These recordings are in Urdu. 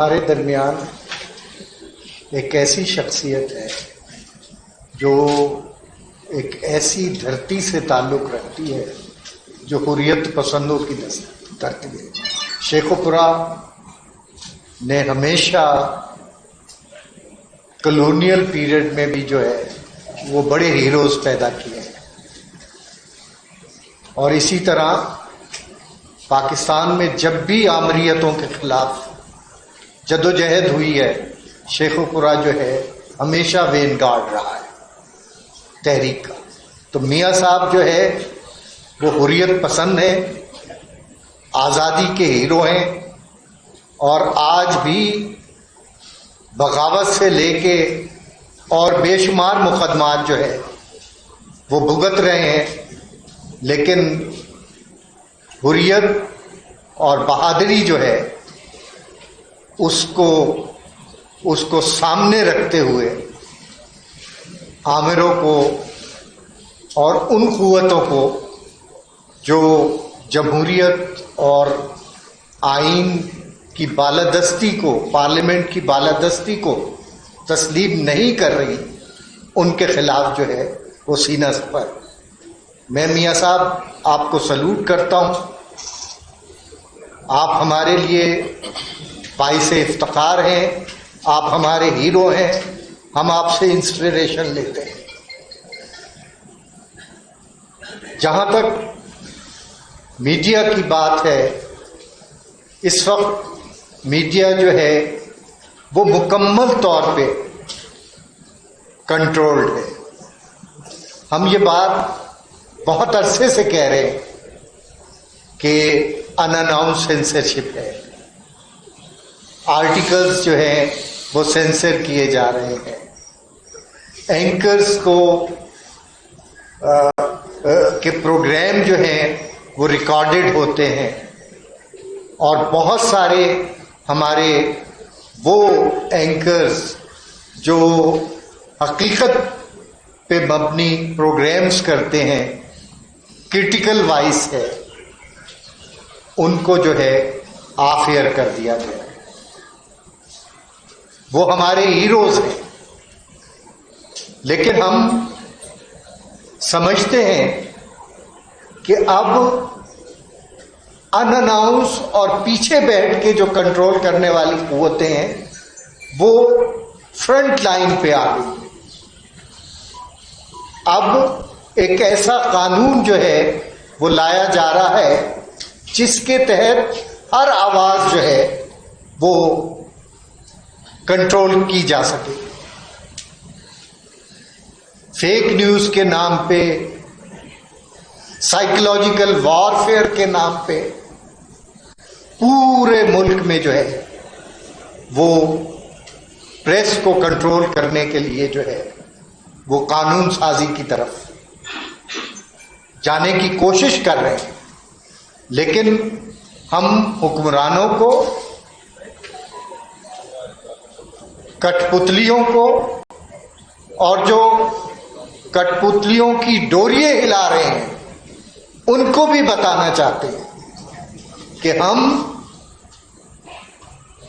ہمارے درمیان ایک ایسی شخصیت ہے جو ایک ایسی دھرتی سے تعلق رکھتی ہے جو حریت پسندوں کی دھرتی ہے۔ شیخوپورہ نے ہمیشہ کلونیل پیریڈ میں بھی جو ہے وہ بڑے ہیروز پیدا کیے ہیں، اور اسی طرح پاکستان میں جب بھی آمریتوں کے خلاف جدوجہد ہوئی ہے، شیخوپورہ جو ہے ہمیشہ وین گارڈ رہا ہے تحریک کا۔ تو میاں صاحب جو ہے وہ حریت پسند ہیں، آزادی کے ہیرو ہیں، اور آج بھی بغاوت سے لے کے اور بے شمار مقدمات جو ہے وہ بھگت رہے ہیں، لیکن حریت اور بہادری جو ہے اس کو سامنے رکھتے ہوئے آمروں کو اور ان قوتوں کو جو جمہوریت اور آئین کی بالادستی کو، پارلیمنٹ کی بالادستی کو تسلیم نہیں کر رہی، ان کے خلاف جو ہے وہ سینہ پر۔ میں میاں صاحب آپ کو سلوٹ کرتا ہوں، آپ ہمارے لیے باعث افتخار ہیں، آپ ہمارے ہیرو ہیں، ہم آپ سے انسپریشن لیتے ہیں۔ جہاں تک میڈیا کی بات ہے، اس وقت میڈیا جو ہے وہ مکمل طور پہ کنٹرولڈ ہے۔ ہم یہ بات بہت عرصے سے کہہ رہے ہیں کہ ان اناؤنس سینسرشپ ہے، آرٹیکلز جو ہیں وہ سینسر کیے جا رہے ہیں، اینکرز کو کے پروگرام جو ہیں وہ ریکارڈڈ ہوتے ہیں، اور بہت سارے ہمارے وہ اینکرز جو حقیقت پہ مبنی پروگرامز کرتے ہیں، کرٹیکل وائس ہے، ان کو جو ہے آف ایئر کر دیا گیا ہے۔ وہ ہمارے ہیروز ہیں، لیکن ہم سمجھتے ہیں کہ اب ان اناؤنس اور پیچھے بیٹھ کے جو کنٹرول کرنے والی قوتیں ہیں وہ فرنٹ لائن پہ آ گئی۔ اب ایک ایسا قانون جو ہے وہ لایا جا رہا ہے جس کے تحت ہر آواز جو ہے وہ کنٹرول کی جا سکے۔ فیک نیوز کے نام پہ، سائیکولوجیکل وارفیئر کے نام پہ پورے ملک میں جو ہے وہ پریس کو کنٹرول کرنے کے لیے جو ہے وہ قانون سازی کی طرف جانے کی کوشش کر رہے ہیں، لیکن ہم حکمرانوں کو، کٹ پتلیوں کو، اور جو کٹ پتلیوں کی ڈوریے ہلا رہے ہیں ان کو بھی بتانا چاہتے ہیں کہ ہم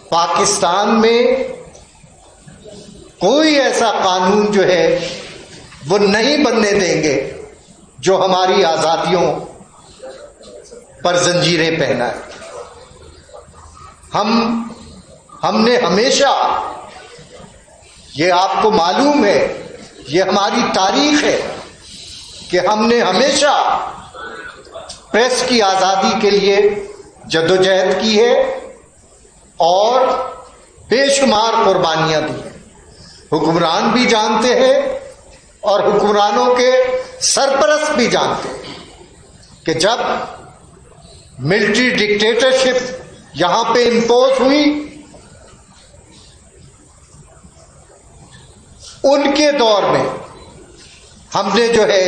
پاکستان میں کوئی ایسا قانون جو ہے وہ نہیں بننے دیں گے جو ہماری آزادیوں پر زنجیریں پہنا ہے۔ ہم نے ہمیشہ، یہ آپ کو معلوم ہے، یہ ہماری تاریخ ہے کہ ہم نے ہمیشہ پریس کی آزادی کے لیے جدوجہد کی ہے اور بے شمار قربانیاں دی ہیں۔ حکمران بھی جانتے ہیں اور حکمرانوں کے سرپرست بھی جانتے ہیں کہ جب ملٹری ڈکٹیٹرشپ یہاں پہ امپوز ہوئی، ان کے دور میں ہم نے جو ہے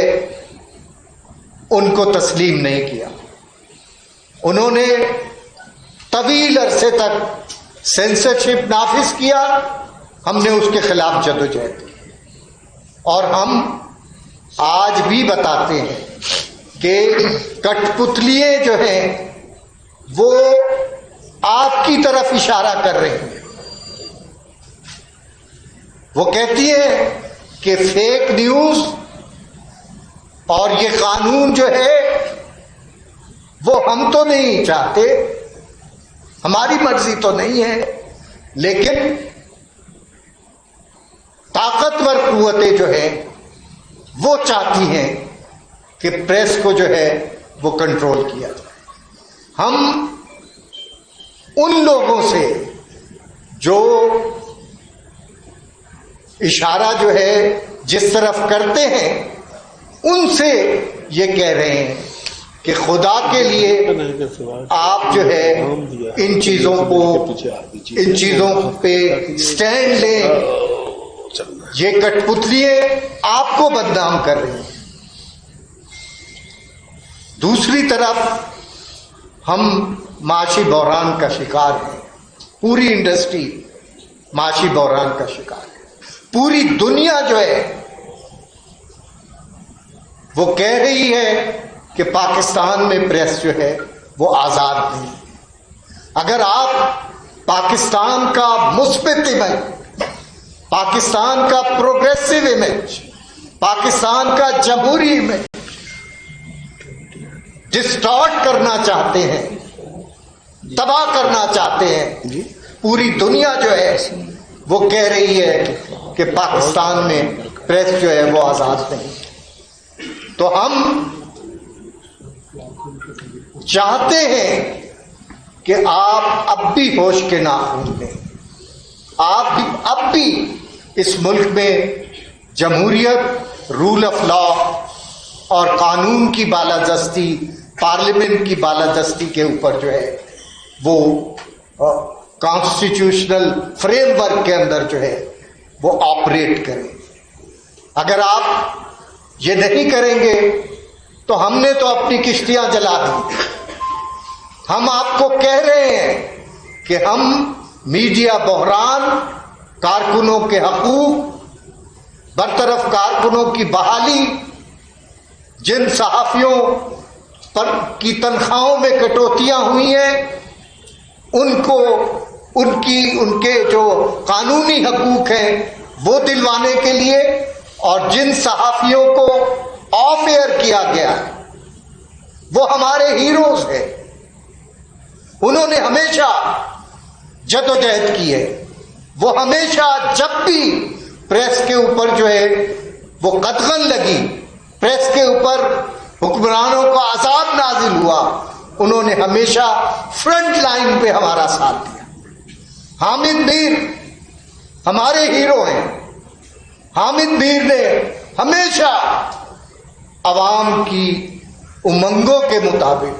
ان کو تسلیم نہیں کیا۔ انہوں نے طویل عرصے تک سینسرشپ نافذ کیا، ہم نے اس کے خلاف جدوجہد کی، اور ہم آج بھی بتاتے ہیں کہ کٹ پتلیے جو ہیں وہ آپ کی طرف اشارہ کر رہے ہیں، وہ کہتی ہے کہ فیک نیوز اور یہ قانون جو ہے وہ ہم تو نہیں چاہتے، ہماری مرضی تو نہیں ہے، لیکن طاقتور قوتیں جو ہے وہ چاہتی ہیں کہ پریس کو جو ہے وہ کنٹرول کیا جائے۔ ہم ان لوگوں سے جو اشارہ جو ہے جس طرف کرتے ہیں ان سے یہ کہہ رہے ہیں کہ خدا کے لیے آپ جو ہے ان چیزوں پہ سٹینڈ لیں، یہ کٹ پتلیے آپ کو بدنام کر رہی ہیں۔ دوسری طرف ہم معاشی بحران کا شکار ہیں، پوری انڈسٹری معاشی بحران کا شکار ہے، پوری دنیا جو ہے وہ کہہ رہی ہے کہ پاکستان میں پریس جو ہے وہ آزاد نہیں۔ اگر آپ پاکستان کا مثبت امیج، پاکستان کا پروگریسو امیج، پاکستان کا جمہوری امیج ڈسٹارٹ کرنا چاہتے ہیں، تباہ کرنا چاہتے ہیں، پوری دنیا جو ہے وہ کہہ رہی ہے کہ پاکستان میں پریس جو ہے وہ آزاد نہیں، تو ہم چاہتے ہیں کہ آپ اب بھی ہوش کے ناخن لیں، آپ بھی اب بھی اس ملک میں جمہوریت، رول آف لا اور قانون کی بالادستی، پارلیمنٹ کی بالادستی کے اوپر جو ہے وہ کانسٹیٹیوشنل فریم ورک کے اندر جو ہے وہ آپریٹ کریں۔ اگر آپ یہ نہیں کریں گے تو ہم نے تو اپنی کشتیاں جلا دی۔ ہم آپ کو کہہ رہے ہیں کہ ہم میڈیا بحران، کارکنوں کے حقوق، برطرف کارکنوں کی بحالی، جن صحافیوں پر کی تنخواہوں میں کٹوتیاں ہوئی ہیں ان کے جو قانونی حقوق ہیں وہ دلوانے کے لیے، اور جن صحافیوں کو آف ایئر کیا گیا ہے وہ ہمارے ہیروز ہیں، انہوں نے ہمیشہ جدوجہد کی ہے، وہ ہمیشہ جب بھی پریس کے اوپر جو ہے وہ قدغن لگی، پریس کے اوپر حکمرانوں کو عذاب نازل ہوا، انہوں نے ہمیشہ فرنٹ لائن پہ ہمارا ساتھ دیا۔ حامد میر ہمارے ہیرو ہیں، حامد میر نے ہمیشہ عوام کی امنگوں کے مطابق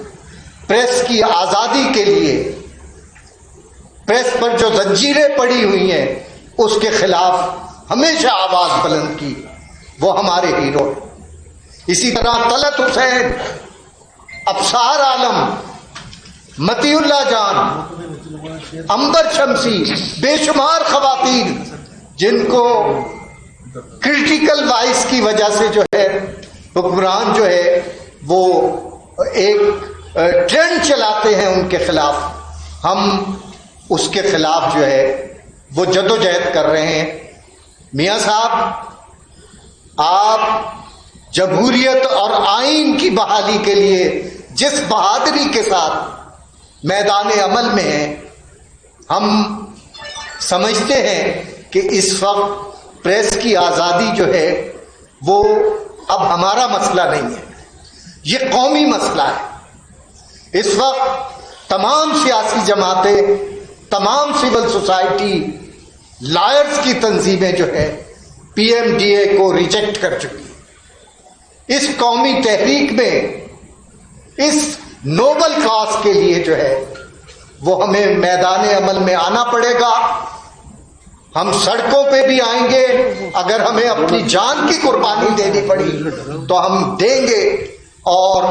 پریس کی آزادی کے لیے، پریس پر جو زنجیریں پڑی ہوئی ہیں اس کے خلاف ہمیشہ آواز بلند کی، وہ ہمارے ہیرو ہیں۔ اسی طرح طلعت حسین، ابصار عالم، متی اللہ جان، عنبر شمسی، بے شمار خواتین جن کو کرٹیکل وائس کی وجہ سے جو ہے حکمران جو ہے وہ ایک ٹرینڈ چلاتے ہیں ان کے خلاف، ہم اس کے خلاف جو ہے وہ جدوجہد کر رہے ہیں۔ میاں صاحب، آپ جمہوریت اور آئین کی بحالی کے لیے جس بہادری کے ساتھ میدان عمل میں ہیں، ہم سمجھتے ہیں کہ اس وقت پریس کی آزادی جو ہے وہ اب ہمارا مسئلہ نہیں ہے، یہ قومی مسئلہ ہے۔ اس وقت تمام سیاسی جماعتیں، تمام سول سوسائٹی، لائرز کی تنظیمیں جو ہے پی ایم ڈی اے کو ریجیکٹ کر چکی۔ اس قومی تحریک میں، اس نوبل کاز کے لیے جو ہے وہ ہمیں میدان عمل میں آنا پڑے گا۔ ہم سڑکوں پہ بھی آئیں گے، اگر ہمیں اپنی جان کی قربانی دینی پڑی تو ہم دیں گے، اور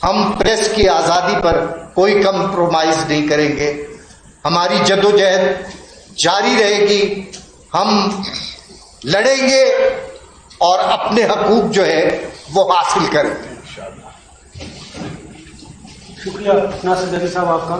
ہم پریس کی آزادی پر کوئی کمپرومائز نہیں کریں گے۔ ہماری جدوجہد جاری رہے گی، ہم لڑیں گے اور اپنے حقوق جو ہے وہ حاصل کریں گے۔ شکریہ ناصر زیدی صاحب آپ کا۔